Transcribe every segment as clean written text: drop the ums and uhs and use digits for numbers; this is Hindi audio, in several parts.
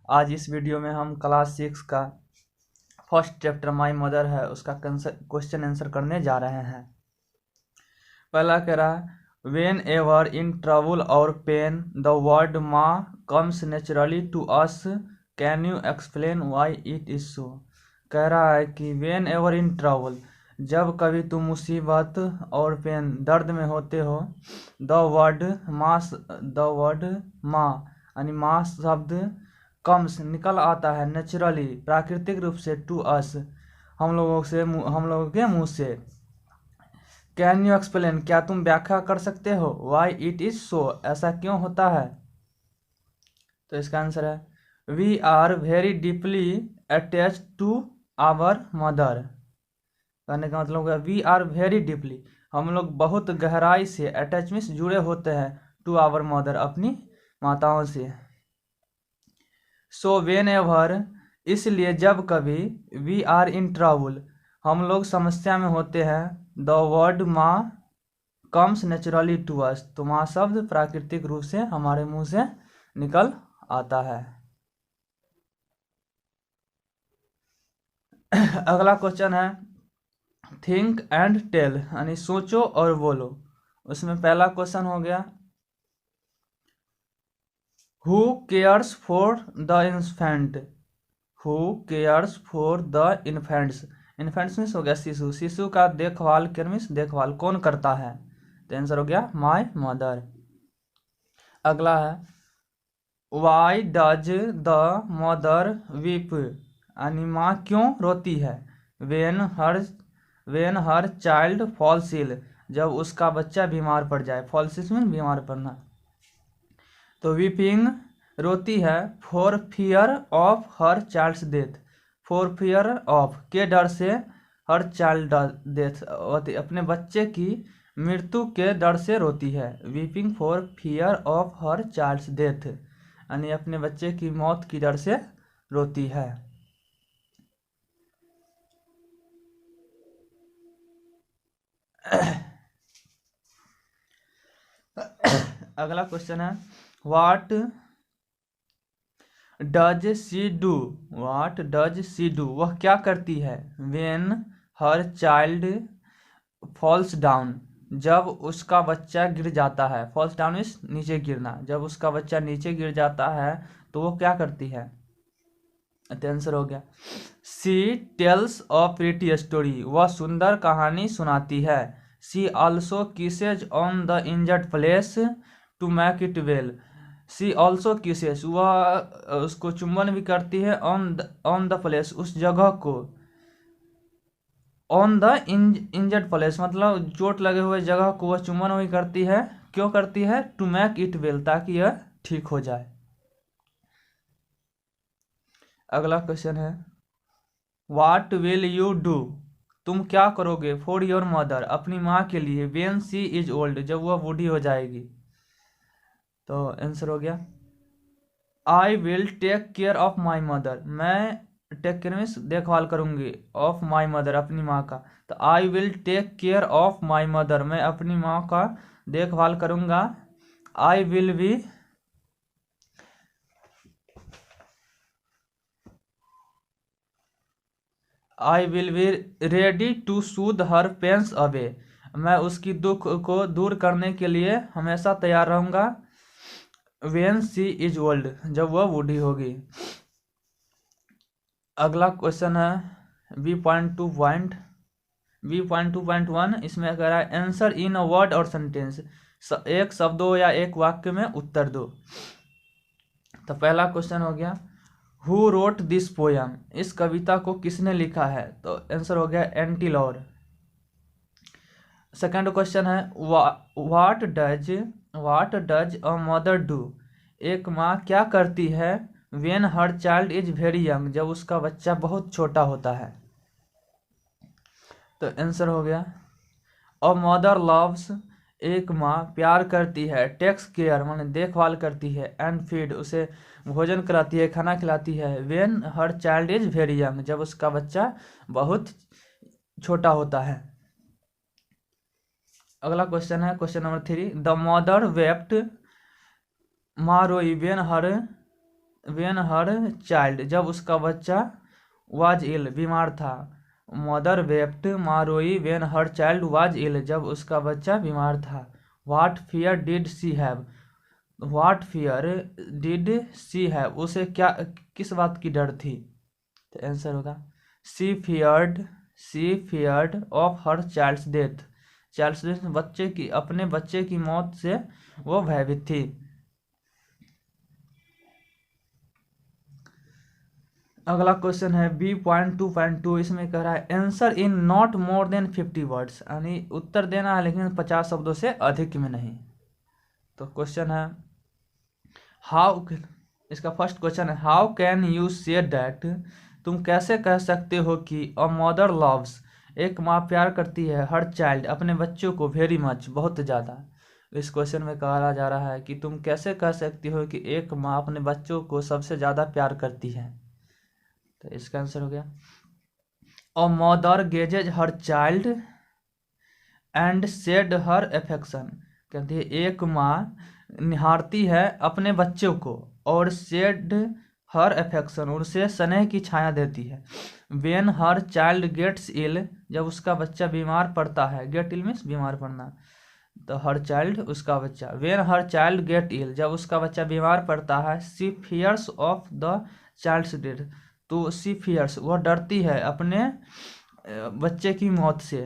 आज इस वीडियो में हम क्लास 6 का फर्स्ट चैप्टर माई मदर है उसका क्वेश्चन आंसर करने जा रहे हैं। पहला कह रहा है वेन एवर इन ट्रबल और पेन द वर्ड माँ comes naturally to us, can you explain why it is so. कह रहा है कि वेन एवर इन ट्रबल, जब कभी तुम मुसीबत और पेन दर्द में होते हो, द वर्ड माँ यानी माँ शब्द कम्स निकल आता है नेचुरली प्राकृतिक रूप से टू अस हम लोगों के मुंह से। कैन यू एक्सप्लेन, क्या तुम व्याख्या कर सकते हो, वाई इट इज सो, ऐसा क्यों होता है। तो इसका आंसर है we are very deeply attach to our mother. कहने का मतलब है वी आर वेरी डीपली, हम लोग बहुत गहराई से अटैच मीन्स जुड़े होते हैं टू आवर मदर अपनी माताओं से। सो वेन एवर, इसलिए जब कभी, वी आर इन ट्रबल, हम लोग समस्या में होते हैं, द वर्ड माँ कम्स नेचुरली टू अस, तो माँ शब्द प्राकृतिक रूप से हमारे मुंह से निकल आता है। अगला क्वेश्चन है थिंक एंड टेल यानी सोचो और बोलो। उसमें पहला क्वेश्चन हो गया who cares for the infant, who cares for the infants, infants means हो गया शिशु, शिशु का देखभाल, केयर मीन्स देखभाल कौन करता है, तो आंसर हो गया माय मदर। अगला है why does the mother weep यानी माँ क्यों रोती है, वेन हर चाइल्ड फॉल्स इल, जब उसका बच्चा बीमार पड़ जाए, फॉल्स इल मीन बीमार पड़ना। तो वीपिंग रोती है for fear of her child's death, for fear of के डर से, हर चाइल्ड डेथ अपने बच्चे की मृत्यु के डर से रोती है, weeping for fear of her child's death यानी अपने बच्चे की मौत की डर से रोती है। अगला क्वेश्चन है what does she do, what does she do, वह क्या करती है, when her child falls down, जब उसका बच्चा गिर जाता है, फॉल्स डाउन इस नीचे गिरना, जब उसका बच्चा नीचे गिर जाता है तो वो क्या करती है, तो आंसर हो गया she tells a pretty story, वह सुंदर कहानी सुनाती है, she also kisses on the injured place to make it well, she also kisses, वह उसको चुंबन भी करती है, ऑन द प्लेस उस जगह को, ऑन द इंजर्ड प्लेस मतलब चोट लगे हुए जगह को वह चुंबन भी करती है, क्यों करती है, टू मेक इट वेल, ताकि यह ठीक हो जाए। अगला क्वेश्चन है व्हाट विल यू डू, तुम क्या करोगे, फॉर योर मदर, अपनी माँ के लिए, वेन सी इज ओल्ड, जब वह बूढ़ी हो जाएगी, तो आंसर हो गया I will take care of my mother, मैं टेक केयर मीन्स देखभाल करूंगी, ऑफ माई मदर अपनी माँ का, तो I will take care of my mother, मैं अपनी माँ का देखभाल करूंगा, I will be ready to soothe her pains away, मैं उसकी दुख को दूर करने के लिए हमेशा तैयार रहूंगा, वेन सी इज ओल्ड, जब वह बूढ़ी होगी। अगला क्वेश्चन है B.2.1, इसमें कह रहा है आंसर इन अ वर्ड और सेंटेंस, एक शब्दों या एक वाक्य में उत्तर दो। तो पहला क्वेश्चन हो गया हु रोट दिस पोयम, इस कविता को किसने लिखा है, तो आंसर हो गया एंटी लॉर। सेकंड क्वेश्चन है what does a mother do, एक माँ क्या करती है, when her child is very young, जब उसका बच्चा बहुत छोटा होता है, तो आंसर हो गया अ मदर लव्स, एक माँ प्यार करती है, टेक्स केयर माने देखभाल करती है, एंड फीड उसे भोजन कराती है, खाना खिलाती है, when her child is very young, जब उसका बच्चा बहुत छोटा होता है। अगला क्वेश्चन है question number 3 the mother wept, माँ रोई, when her when her child, जब उसका बच्चा, वाज इल, बीमार था। मदर वेप्ट, माँ रोई, when her child was ill, जब उसका बच्चा बीमार था। What fear did she have, what fear did she have, उसे क्या, किस बात की डर थी। तो आंसर होगा she feared of her child's death, child's death, बच्चे की, अपने बच्चे की मौत से वो भयभीत थी। अगला क्वेश्चन है B.2.2, इसमें कह रहा है answer in not more than 50 words, यानी उत्तर देना है लेकिन 50 शब्दों से अधिक में नहीं। तो क्वेश्चन है हाउ, इसका फर्स्ट क्वेश्चन है how can you say that, तुम कैसे कह सकते हो कि अ मदर लव्स, एक माँ प्यार करती है, हर चाइल्ड, अपने बच्चों को, वेरी मच, बहुत ज़्यादा। इस क्वेश्चन में कहा जा रहा है कि तुम कैसे कह सकती हो कि एक माँ अपने बच्चों को सबसे ज़्यादा प्यार करती है। तो इसका आंसर हो गया a mother gazes her child and shed her affection, कहती है एक माँ निहारती है अपने बच्चों को और शेड हर एफेक्शन, उनसे स्नेह की छाया देती है। वेन हर चाइल्ड गेट्स इल, जब उसका बच्चा बीमार पड़ता है, गेट इल मीन्स बीमार पड़ना, तो हर चाइल्ड उसका बच्चा, when her child get ill, जब उसका बच्चा बीमार पड़ता है, she fears of the child's death, तो सी फियर्स, वह डरती है अपने बच्चे की मौत से।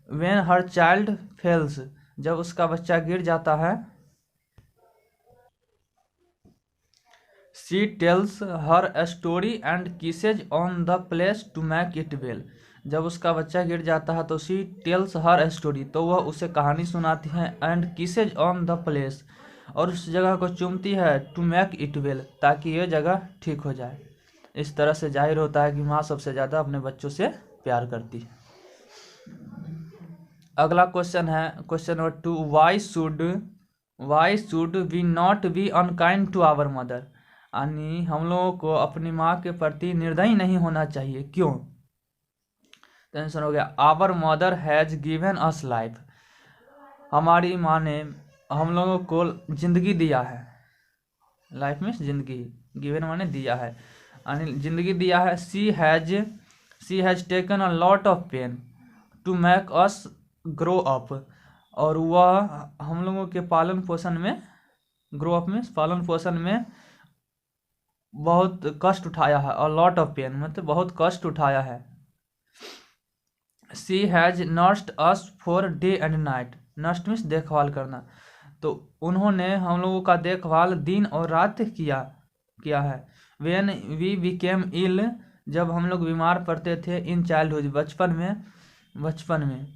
वेन हर चाइल्ड फेल्स, जब उसका बच्चा गिर जाता है, she tells her story and kisses on the place to make it well, जब उसका बच्चा गिर जाता है तो सी टेल्स हर स्टोरी, तो वह उसे कहानी सुनाती है, and kisses on the place, और उस जगह को चूमती है, टू मेक इट वेल, ताकि यह जगह ठीक हो जाए। इस तरह से जाहिर होता है कि माँ सबसे ज़्यादा अपने बच्चों से प्यार करती है। अगला क्वेश्चन है question number 2, why should we not be unkind to our mother, यानी हम लोगों को अपनी माँ के प्रति निर्दयी नहीं होना चाहिए, क्यों। तो आंसर हो गया our mother has given us life, हमारी माँ ने हम लोगों को जिंदगी दिया है, लाइफ मीन्स जिंदगी, गिवन माने दिया है, यानी जिंदगी दिया है। She has taken a lot of pain to make us grow up, और वह हम लोगों के पालन पोषण में, ग्रो अप मीन्स पालन पोषण में बहुत कष्ट उठाया है, और लॉट ऑफ पेन मतलब बहुत कष्ट उठाया है। She has nursed us for day and night, nursed means देखभाल करना, तो उन्होंने हम लोगों का देखभाल दिन और रात किया है। वेन वी बिकेम इल, जब हम लोग बीमार पड़ते थे, इन चाइल्डहुड, बचपन में,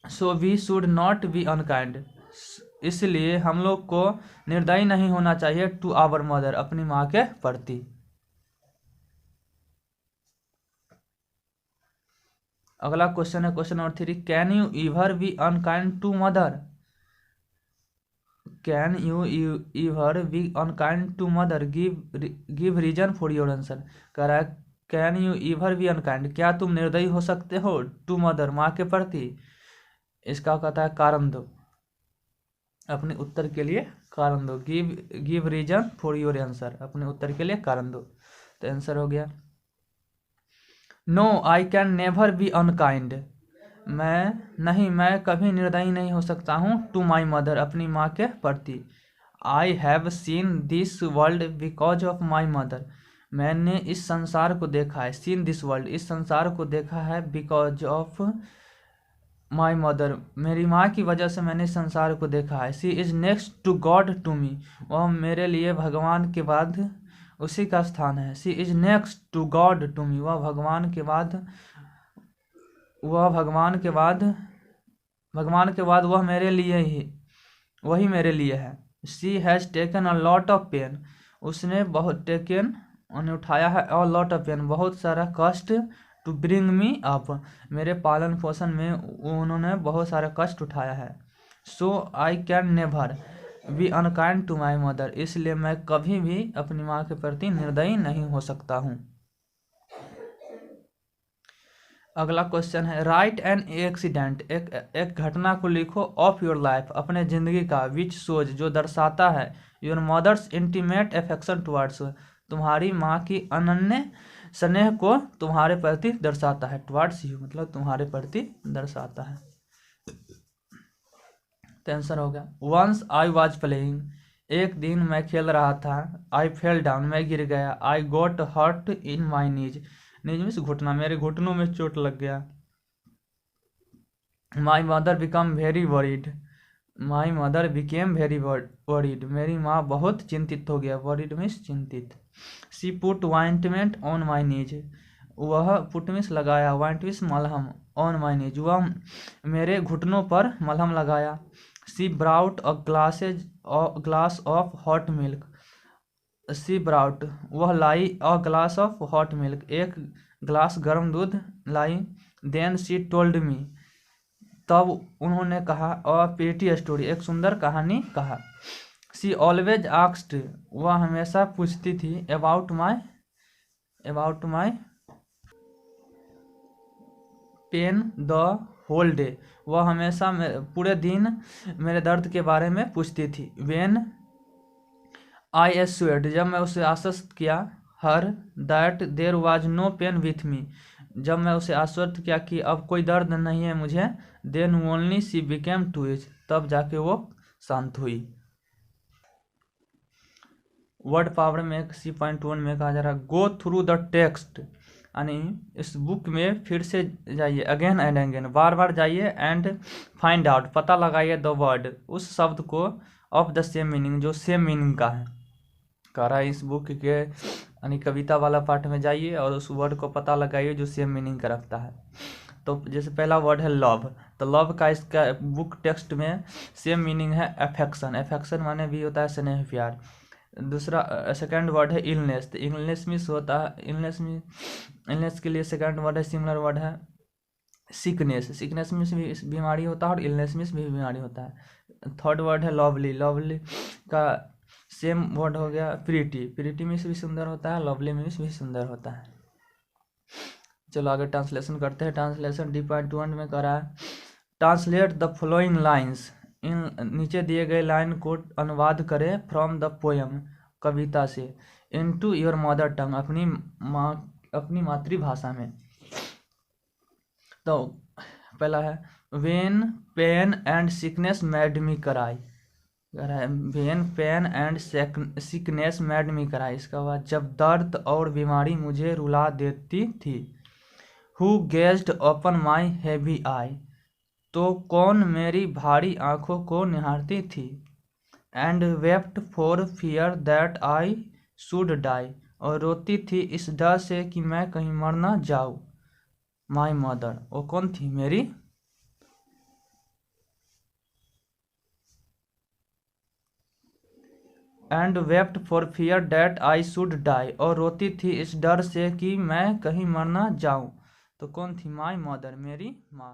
so we should not be unkind, इसलिए हम लोग को निर्दयी नहीं होना चाहिए, टू आवर मदर, अपनी माँ के प्रति। अगला क्वेश्चन है question number 3, can you ever be unkind to mother, can you ever be unkind to mother, give reason for your answer, कह रहा है can you ever be unkind, क्या तुम निर्दयी हो सकते हो, टू मदर, माँ के प्रति। इसका कहता है कारण दो, अपने उत्तर के लिए कारण दो, give reason for your answer, अपने उत्तर के लिए कारण दो। तो आंसर हो गया no I can never be unkind, मैं कभी निर्दयी नहीं हो सकता हूँ, टू माई मदर, अपनी माँ के प्रति। I have seen this world because of my mother, मैंने इस संसार को देखा है, सीन दिस वर्ल्ड, इस संसार को देखा है, बिकॉज ऑफ माई मदर, मेरी माँ की वजह से मैंने इस संसार को देखा है। She is next to God to me, वह मेरे लिए भगवान के बाद उसी का स्थान है। She is next to God to me, वह भगवान के बाद वह मेरे लिए ही, वही मेरे लिए है। She has taken a lot of pain, उसने बहुत टेकन, उन्हें उठाया है, अ लॉट ऑफ पेन, बहुत सारा कष्ट, टू ब्रिंग मी अप, मेरे पालन पोषण में उन्होंने बहुत सारा कष्ट उठाया है। So I can never be unkind to my mother, इसलिए मैं कभी भी अपनी माँ के प्रति निर्दयी नहीं हो सकता हूँ। अगला क्वेश्चन है राइट एन एक्सीडेंट, एक घटना को लिखो, ऑफ योर लाइफ, अपने जिंदगी का, विच शोज, जो दर्शाता है, your mother's intimate affection towards, तुम्हारी माँ की अनन्य स्नेह को तुम्हारे प्रति दर्शाता है। टुवर्ड्स यू मतलब तुम्हारे प्रति दर्शाता है। तो आंसर हो गया वंस आई वॉज प्लेइंग, एक दिन मैं खेल रहा था। आई फेल डाउन, मैं गिर गया। आई गोट हर्ट इन माई नीज, नीज मीन्स घुटना, मेरे घुटनों में चोट लग गया। My mother become very worried, my mother became very worried, मेरी माँ बहुत चिंतित हो गया। वरीड मीन्स चिंतित। शी पुट वाइंटमेंट ऑन माई नीज, वह पुट मीन्स लगाया, वाइंट मीन्स मलहम, ऑन माई नीज, वह मेरे घुटनों पर मलहम लगाया। She brought a glass of hot milk, she brought वह लाई, a glass of hot milk एक ग्लास गर्म दूध लाई। देन शी टोल्ड मी, तब उन्होंने कहा, अ प्रीटी स्टोरी एक सुंदर कहानी कहा। शी ऑलवेज आस्क्ड, वह हमेशा पूछती थी, about my pain the whole day, वह हमेशा पूरे दिन मेरे दर्द के बारे में पूछती थी। वेन आई एश्योर्ड, जब मैं उसे आश्वस्त किया, her that there was no pain with me, जब मैं उसे आश्वस्त किया कि अब कोई दर्द नहीं है मुझे, then only she became to ease, तब जाके वो शांत हुई। वर्ड पावर में 3.1 में कहा जा रहा है गो थ्रू द टेक्स्ट, यानी इस बुक में फिर से जाइए, अगेन एंड अगेन, बार बार जाइए, एंड फाइंड आउट, पता लगाइए, द वर्ड, उस शब्द को, ऑफ द सेम मीनिंग, जो सेम मीनिंग का है। कह रहा है इस बुक के यानी कविता वाला पार्ट में जाइए और उस वर्ड को पता लगाइए जो सेम मीनिंग का रखता है। तो जैसे पहला वर्ड है लव, तो लव का इसका बुक टेक्स्ट में सेम मीनिंग है अफेक्शन, अफेक्शन माने भी होता है स्नेह प्यार। दूसरा सेकंड वर्ड है इलनेस, तो इलनेस मीन्स होता है, इलनेस के लिए सेकंड वर्ड है, सिमिलर वर्ड है सिकनेस, सिकनेस मीन्स भी बीमारी होता है और इलनेस मीन्स भी बीमारी होता है। थर्ड वर्ड है लवली, लवली का सेम वर्ड हो गया प्रीटी, प्रीटी मीन्स भी सुंदर होता है, लवली मीन्स भी सुंदर होता है। चलो आगे ट्रांसलेशन करते हैं। ट्रांसलेशन D.1 में करा है ट्रांसलेट द फॉलोइंग लाइन्स, इन नीचे दिए गए लाइन को अनुवाद करें फ्रॉम द पोएम, कविता से, इनटू योर मदर टंग, अपनी मातृभाषा में। तो पहला है when pain and sickness made me cry, when pain and sickness made me cry, इसका बाद जब दर्द और बीमारी मुझे रुला देती थी। Who gazed open my heavy eye, तो कौन मेरी भारी आंखों को निहारती थी। And wept for fear that I should die, और रोती थी इस डर से कि मैं कहीं मर ना जाऊँ। माई मदर, वो कौन थी, मेरी and wept for fear that I should die, और रोती थी इस डर से कि मैं कहीं मर ना जाऊँ। तो कौन थी, माई मदर, मेरी माँ।